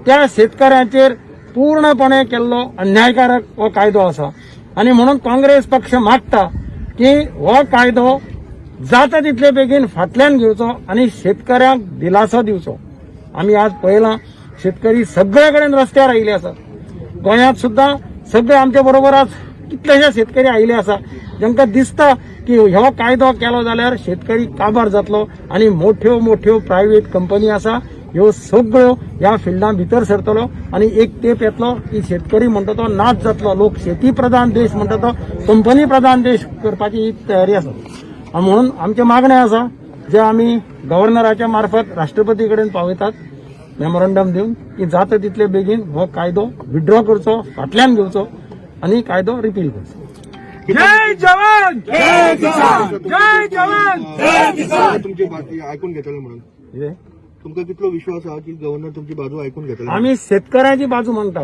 त्या शेतकऱ्यांचेर पूर्णपणे केल्लो अन्यायकारक हो कायदो आसा आणि म्हणून काँग्रेस पक्ष मागता की हो कायदो जाता तितले बेगीन फाटल्यान घेवचो आणि शेतकऱ्यांक दिलासो दिवचो. आम्ही आज पळयलां शेतकरी सगळे कडेन रस्त्यार आयिल्ले आसा. गोंयांत सुद्धा सगळे आमच्या बरोबर आज कितलेशे शेतकरी आयिल्ले आसा जांकां दिसता की हो कायदो केलो जाल्यार शेतकरी काबार जातलो आणि मोठ्यो मोठ्यो प्रायव्हेट कंपनी आसा ह्यो सगळ्यो ह्या फिल्डा भितर सरतलो आणि एक तेप येतलो की शेतकरी म्हणटा तो नाच जातलो. लोक शेती प्रधान देश म्हणटा तो कंपनी प्रधान देश करपाची ही तयारी आसा. आणि म्हणून आमचे मागणे आसा जे आम्ही गव्हर्नराच्या मार्फत राष्ट्रपती कडेन पावयतात मेमोरंडम दिवन की जाता तितले बेगीन हो कायदो विड्रॉ करचो, फाटल्यान घेवचो आणि कायदो रिपील करचो. जय जवान जय किसान, जय जवान जय किसान. तुमची बातमी ऐकून घेतले म्हणून तुमका कितलो विश्वास आहे की गव्हर्नर तुमची बाजू ऐकून घेतले? आम्ही शेतकऱ्याची बाजू म्हणता.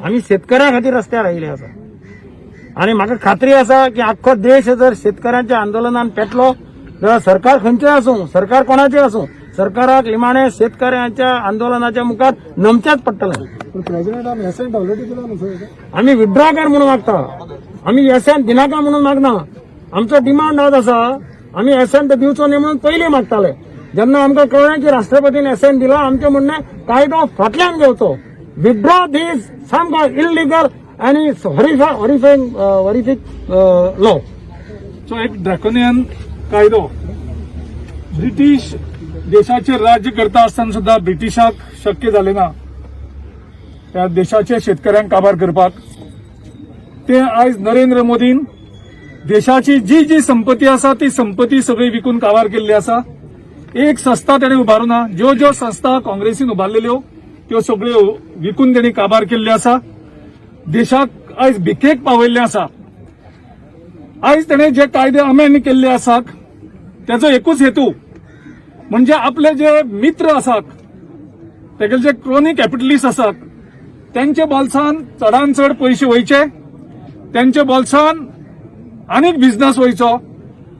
आम्ही शेतकऱ्या खातीर रस्त्यार आयिल्ले आसा आणि म्हाका खात्री आसा की आख्खो देश जर शेतकऱ्यांच्या आंदोलनान पेटलो जाल्यार सरकार खंयचेय आसूं, सरकार कोणाचेय आसूं, सरकाराक निमाणे शेतकऱ्यांच्या आंदोलनाच्या मुखार नमचेच पडटलें. प्रेसिडेंटान एसेंट ऑलरेडी दिला न्हू. आम्ही विड्रॉ कर म्हणून मागता. आम्ही एसेंट दिनाका म्हणून मागना. आमचो डिमांड आज आसा आम्ही एसेंट दिवचो न्ही म्हणून पयलीं मागताले. जेन्ना आमकां कळ्ळें की राष्ट्रपतीन एसेंट दिला आमचें म्हणणें कायदो फाटल्यान घेवचो. विड्रॉ दीस सामको इल्लिगल आणि हॉरिफिक लॉ. सो एक ड्रॅकोनियन कायदो ब्रिटीश देशाचे राज्य करता आसतना सुद्धा ब्रिटिशाक शक्य जालें ना त्या देशाच्या शेतकऱ्यांक काबार करपाक. ते आज नरेंद्र मोदीन देशाची जी जी संपत्ती आसा ती संपत्ती सगळी विकून काबार केल्ली आसा. एक संस्था तेणे उबारूं ना. ज्यो ज्यो संस्था काँग्रेसीन उबारलेल्यो त्यो सगळ्यो विकून तेणी काबार केल्ल्यो आसा. देशाक आयज भिकेक पावयल्ले आसा. आयज तेणे जे कायदे अमेंड केल्ले आसात त्याचो एकूच हेतू म्हणजे आपले जे मित्र आसात तेगेले जे क्रोनी कॅपिटलिस्ट आसात त्यांच्या बोल्सान चडान चड पयशे वयचे, त्यांच्या बोल्सान आनीक बिझनस वयचो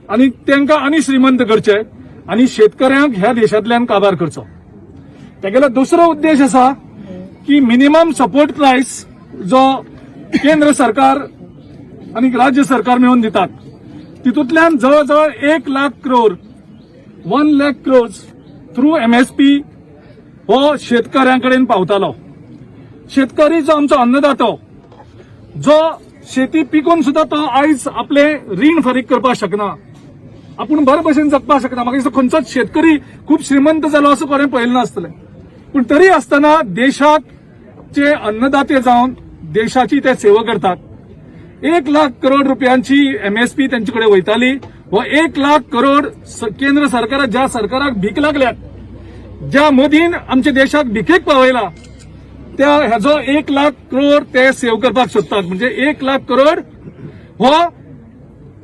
आणि तांकां आनी श्रीमंत करचे आणि शेतकऱ्यांक ह्या देशांतल्यान काबार करचो. तेगेलो दुसरो उद्देश आसा की मिनिमम सपोर्ट प्राइस जो केंद्र सरकार आणि राज्य सरकार मेळून दितात तितूंतल्यान जवळजवळ 1 लाख करोड 1 लाख करोड थ्रू MSP हो शेतकऱ्यांकडेन पावतालो. शेतकरी जो आमचो अन्नदातो जो शेती पिकून सुद्धा तो आयज आपले रीण फारीक करपाक शकना, आपूण बरे भशेन जगपाक शकना. म्हाका दिसता खंयचोच शेतकरी खूब श्रीमंत जालो असो कोणें पळयलें नासतलें. पूण तरी आसतना देशाचे अन्नदाते जावन देशाची ते सेवा करतात. 1 लाख करोड रुपयांची MSP त्यांचे कडेन वयताली. हो 1 लाख करोड केंद्र सरकार ज्या सरकाराक भीक लागल्यात, ज्या मोदीन आमच्या देशाक भिकेक पावयला त्या हाजो 1 लाख करोड ते सेव्ह करपाक सोदतात. म्हणजे 1 लाख करोड हो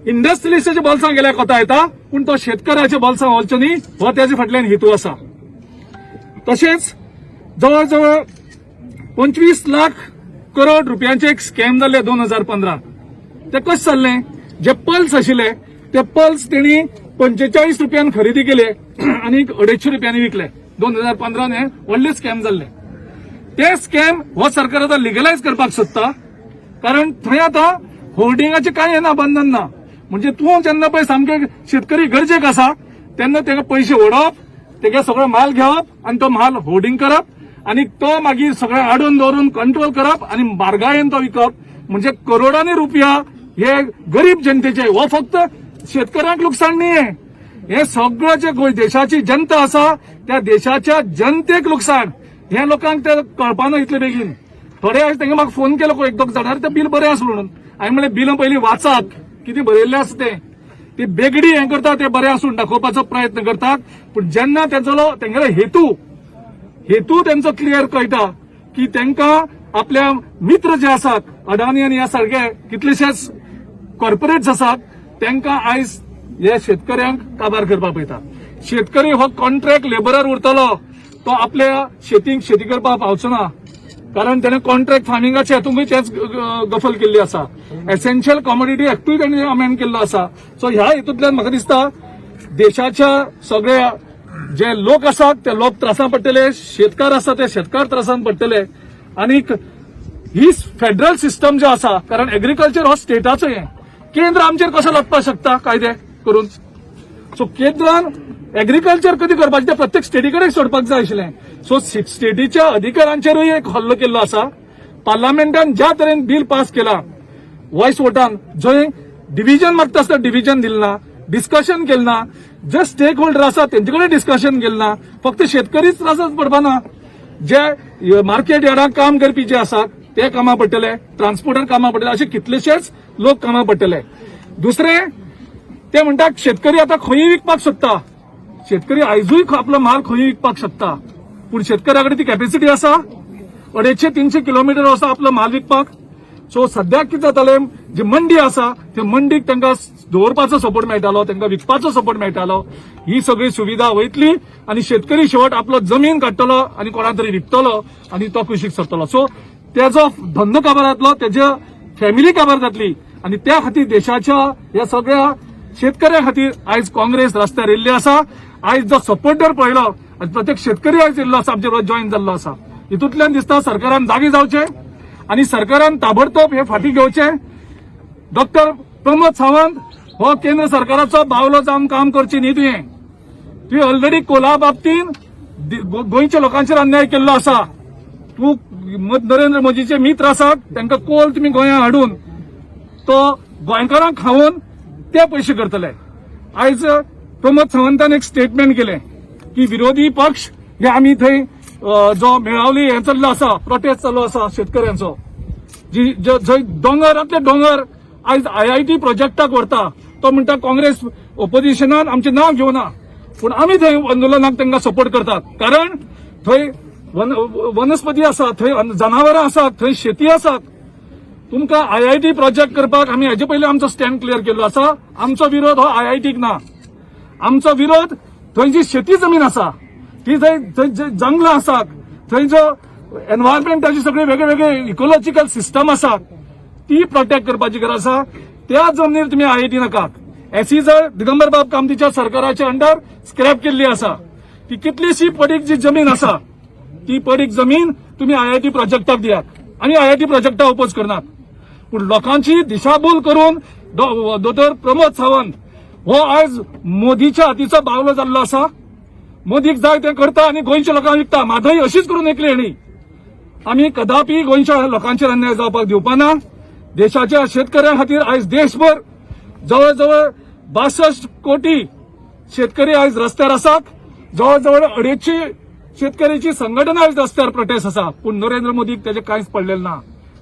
इंडस्ट्रियलिस्टाच्या बोल्सांत गेल्यार कोता येता पूण तो शेतकऱ्याच्या बोल्सांत वचचो न्ही हो त्याच्या फाटल्यान हेतू आसा. तशेंच जवळजवळ 25 लाख करोड रुपयांचे एक स्कॅम जाल्ले 2015. ते कशें जाल्लें? जे पल्स आशिल्ले ते पल्स तेणी 45 रुपयान खरेदी केले आणि 250 रुपयांनी विकले. 2015 हे व्हडले स्कॅम जाल्ले. ते स्कॅम हो सरकार आता लिगलायज करपाक सोदता. कारण थंय आता होर्डिंगाचे कांय येना, बंधन ना. म्हणजे तूं जेन्ना पळय सामके शेतकरी गरजेक आसा तेन्ना तेका पयशे ओडप, तेगे सगळो माल घेवप आणि तो माल होर्डिंग करप आणि तो मागीर सगळें आडोवन दवरून कंट्रोल करप आणि बारगायेन तो विकप. म्हणजे करोडांनी रुपया हे गरीब जनतेचे. हो फक्त शेतकऱ्यांक लुकसाण नाहीये, हे सगळं जे देशाची जनता आसा त्या देशाच्या जनतेक लुकसाण. हे लोकांक ते कळपाना इतले बेगीन. थोडे आज तांकां म्हाका फोन केलो 1-2 जाणांनी ते बिल बरें आसा म्हणून. हांवें म्हणलें बिल पयलीं वाचात कितें बरयल्लें आसा ते बेगडी हें करता ते बरें आसून दाखोवपाचो प्रयत्न करतात. पूण जेन्ना तेंगेलो हेतू त्यांचो क्लियर कळटा की तांकां आपल्या मित्र जे आसात अडानी आनी ह्या सारखे कितलेशेच कॉर्पोरेट्स आसात तांकां आयज हे शेतकऱ्यांक काबार करपाक पळयता. शेतकरी हो कॉन्ट्रॅक्ट लेबरर उरतलो, तो आपल्या शेती करपाक पावचो ना. कारण त्याने कॉन्ट्रॅक्ट फार्मिंगाच्या हेतूंकूय तेच गफल केल्ली आसा. एसेन्शियल कॉमोडिटी एक्टूय ताणें अमेंड केल्लो आसा. सो ह्या हेतूंतल्यान म्हाका दिसता देशाच्या सगळ्या जे लोक आसात ते लोक त्रासान पडटले, शेतकार आसा ते शेतकार त्रासान पडटले. आनीक ही फेडरल सिस्टम जो आसा, कारण एग्रीकल्चर हो स्टेटाचो हे, केंद्र आमचेर कसो लादपाक शकता कायदे करून. सो केंद्रान एग्रीकल्चर कधी करपाचें ते प्रत्येक स्टेटी कडेन सोडपाक जाय आशिल्लें. सो स्टेटीच्या अधिकाऱ्यांचेरूय एक हल्लो केल्लो आसा. पार्लमेंटान ज्या तरेन बिल पास केला व्हॉइस वोटान, जंय डिव्हिजन मागता आसता डिव्हिजन दिलें ना, डिस्कशन केलें ना, जे स्टेक होल्डर आसा तेंचे कडेन डिस्कशन केलें ना. फक्त शेतकरीच त्रासात पडपाना, जे मार्केट यार्डाक काम करपी जे आसात ते कामां पडटले, ट्रान्सपोर्टार कामां पडटले, असे कितलेशेच लोक कामां पडटले. दुसरे ते म्हणटात शेतकरी आता खंयी विकपाक शकता. शेतकरी आयजूय आपलो माल खंयी विकपाक शकता, पूण शेतकऱ्या कडेन ती कॅपॅसिटी आसा 250-300 किलोमीटर आसा आपलो माल विकपाक. सो सद्याक कितें जातालें, जी मंडी आसा ते मंडीक तांकां दवरपाचो सपोर्ट मेळटालो, तांकां विकपाचो सपोर्ट मेळटालो. ही सगळी सुविधा वयतली आनी शेतकरी शेवट आपलो जमीन काडटलो आनी कोणा तरी विकतलो आनी तो कुशीक सरतलो. सो तेजो धंदो काबार जातलो, तेजी फॅमिली काबार जातली. आनी त्या खातीर देशाच्या ह्या सगळ्या शेतकऱ्या खातीर आयज काँग्रेस रस्त्यार येयल्ली आसा. आयज जो सपोर्टर पळयलो, प्रत्येक शेतकरी आयज येयल्लो आसा, आमचे बरोबर जॉईन जाल्लो आसा. हितूंतल्यान दिसता सरकारान जागे जावचे आनी सरकारान ताबडतोब हे फाटीं घेवचे. डॉक्टर प्रमोद सावंत हो केंद्र सरकाराचो बावलो जावन काम करची न्ही. तुवें ऑलरेडी कोला बाबतीन गोंयच्या लोकांचेर अन्याय केल्लो आसा. तूं नरेंद्र मोदीचे मित्र आसात, तांकां कोल तुमी गोंयांत हाडून तो गोंयकारांक खावून ते पयशे करतले. आयज प्रमोद सावंतान एक स्टेटमेंट केलें की विरोधी पक्ष हे आमी थंय जो मेळावली हे चल्लो आसा, प्रोटेस्ट चालू आसा शेतकऱ्यांचो, जंय दोंगरांतले दोंगर आयज IIT प्रोजेक्टाक व्हरता. तो म्हणटा काँग्रेस ओपोजिशनान आमचें नांव घेवना, पूण आमी थंय आंदोलनाक तांकां सपोर्ट करतात. कारण थंय वनस्पती आसा, थंय जनावरां आसात, थंय शेती आसात. तुमकां IIT प्रोजेक्ट करपाक आमी हेजे पयलीं आमचो स्टँड क्लियर केल्लो आसा. आमचो विरोध हो IITक ना. आमचो विरोध थंय जी शेती जमीन आसा ती, थंय जंगलां आसात, थंय जो एनवायरमेंटाची सगळे वेगळे वेगळे इकोलॉजिकल सिस्टम आसात ती प्रोटेक्ट करपाची गरज आसा. त्या जमनीर तुमी IIT नाकात. एसी जर दिगंबर बाब कामतीच्या सरकाराच्या अंडर स्क्रॅप केल्ली आसा. ती कितलीशी पडीक जी जमीन आसा ती पडीक जमीन तुमी IIT प्रोजेक्टाक दियात आनी IIT प्रोजेक्टाक ओपोज करनात. पूण लोकांची दिशाभूल करून दोतोर प्रमोद सावंत हो आयज मोदीच्या हातीचो बावलो जाल्लो आसा. मोदीक जाय तें करता आनी गोंयच्या लोकांक विकता. म्हादय अशीच करून एकली हेणी. आमी कदापि गोंयच्या लोकांचेर अन्याय जावपाक दिवपाना. देशाच्या शेतकऱ्यां खातीर आयज देशभर जवळ जवळ 62 कोटी शेतकरी आयज रस्त्यार आसात. जवळ जवळ 250 शेतकऱ्याची संघटना आयज रस्त्यार प्रोटेस्ट आसा. पूण नरेंद्र मोदीक तेजे कांयच पडलेलें ना,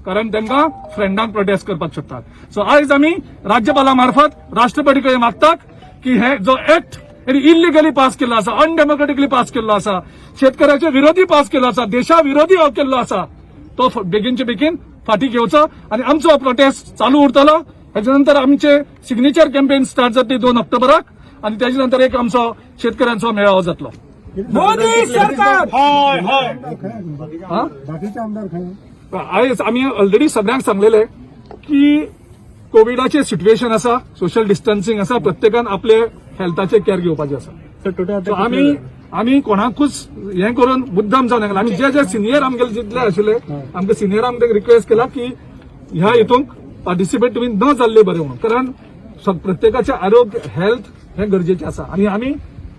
कारण तांकां फ्रेंडांक प्रोटेस्ट करपाक शकतात. सो आयज आमी राज्यपाला मार्फत राष्ट्रपती कडेन मागतात की हे जो एक्ट इल्लिगली पास केल्लो आसा, अनडेमोक्रेटिकली पास केल्लो आसा, शेतकऱ्याच्या विरोधी पास केल्लो आसा, देशा विरोधी हो केल्लो आसा, तो बेगीनचे बेगीन फाटीं घेवचो आनी आमचो प्रोटेस्ट चालू उरतलो. हेच्या नंतर आमचे सिग्नेचर कॅम्पेन स्टार्ट जातली 2 ऑक्टोबराक आनी तेच्या नंतर एक आमचो शेतकऱ्यांचो मेळावो जातलो. मोदी सरकार आयज आमी ऑलरेडी सगळ्यांक सांगलेले की कोविडाचे सिच्युएशन आसा, सोशल डिस्टन्सिंग आसा, प्रत्येकान आपले हेल्थाचे केअर घेवपाचे आसा. सो आमी कोणाकूच हें करून मुद्दाम जावं नाका. आमी जे सिनियर आमगेले जितले आशिल्ले आमकां सिनियरांक रिक्वेस्ट केला की ह्या हितूंक पार्टिसिपेट तुमी न जाल्ले बरें म्हणून, कारण प्रत्येकाचे आरोग्य हेल्थ हे गरजेचे आसा. आनी आमी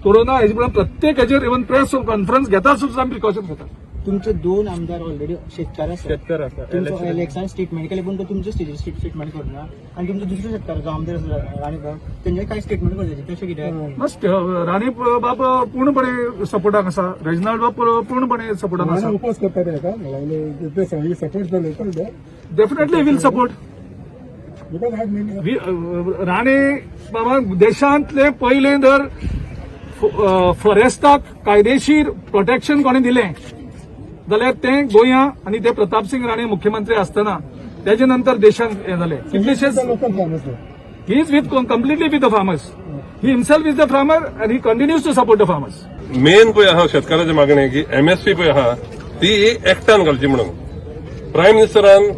कोरोना हेजे प्रमाण प्रत्येक हेजेर इव्हन प्रेस कॉन्फरन्स घेता सुद्दां आमी प्रिकॉशन घेतात. तुमचे 2 आमदार ऑलरेडी शेतकार आसात. तुमचो इलेक्शन स्टेटमेंट केले पण तो तुमचे स्टेटमेंट करना आनी तुमचो दुसरो शेतकार जो आमदार आसा राणी बाब तेंचे काय स्टेटमेंट करचे तशें कितें? मस्त राणी बाब पूर्णपणे सपोर्टाक आसा, रेजनाल्ड बाब पूर्णपणे सपोर्टाक आसा. उपोज करता ते सपोर्ट जाले डेफिनेटली वील सपोर्ट. राणे बाबा देशांतले पयले जर फॉरेस्टाक कायदेशीर प्रोटेक्शन कोणी दिलें जाल्यार तें गोंया आनी ते प्रताप सिंग राणे मुख्यमंत्री आसतना तेजे नंतर देशांत हें जालें. कितलेशेच he is completely with the farmers. He himself is the farmer and he continues to support the farmers. मेन पळय आहा शेतकाराची मागणी की MSP पळय आहा ती एकट्यान घालची म्हणून प्रायम मिनिस्टरान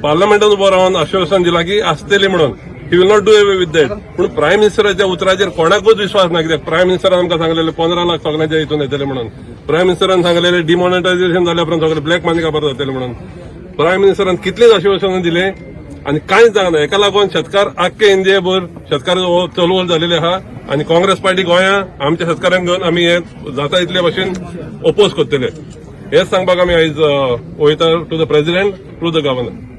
पार्लमेंटान उबो रावन आश्वासन दिलां की आसतली म्हणून. He will not do away with that. पूण प्रायम मिनिस्टराच्या उतराचेर कोणाकूच विश्वास ना, कित्याक प्रायम मिनिस्टरान आमकां सांगलेले 15 लाख सगळ्यांच्या हितून येतले म्हणून. प्रायम मिनिस्टरान सांगलेले डिमॉनिटायझेशन जाल्या उपरांत सगळे ब्लॅक मनी काबार जातले म्हणून. प्रायम मिनिस्टरान कितलेच आश्वासनां दिले आनी कांयच जावना. हेका लागून शेतकार आख्खे इंडियेभर शेतकाराचो चळवळ जालेली आहा आनी काँग्रेस पार्टी गोंया आमच्या शेतकाऱ्यांक घेवन आमी हे जाता इतले भाशेन ओपोज करतले. हेच सांगपाक आमी आयज वयता to the president, to the governor.